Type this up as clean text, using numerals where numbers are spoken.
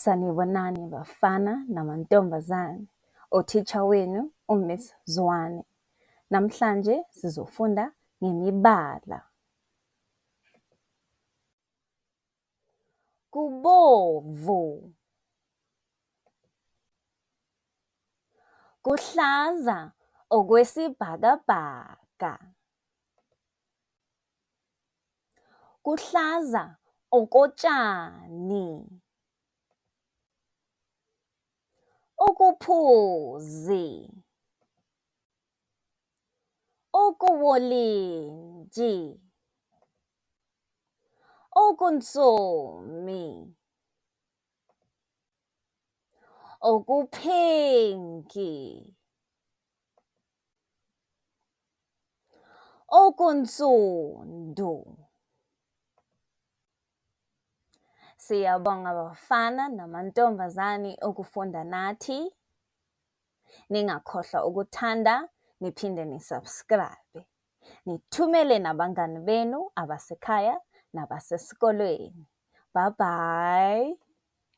Sanibonani bafana namantombazane, othisha wenu uMiss Zwane. Namhlanje sizofunda ngemibala. Kubomvu, kuhlaza okwesibhakabhaka, kuhlaza okotshani, okuphuzi, okuwolintshi, okunsomi, okuphinki, okunsundu. Siyabonga bafana namantombazane ukufunda nathi. Ningakhohlwa ukuthanda, niphinde nisubscribe. Nithumele nabangani benu abasekhaya nabasesikolweni. Bye bye.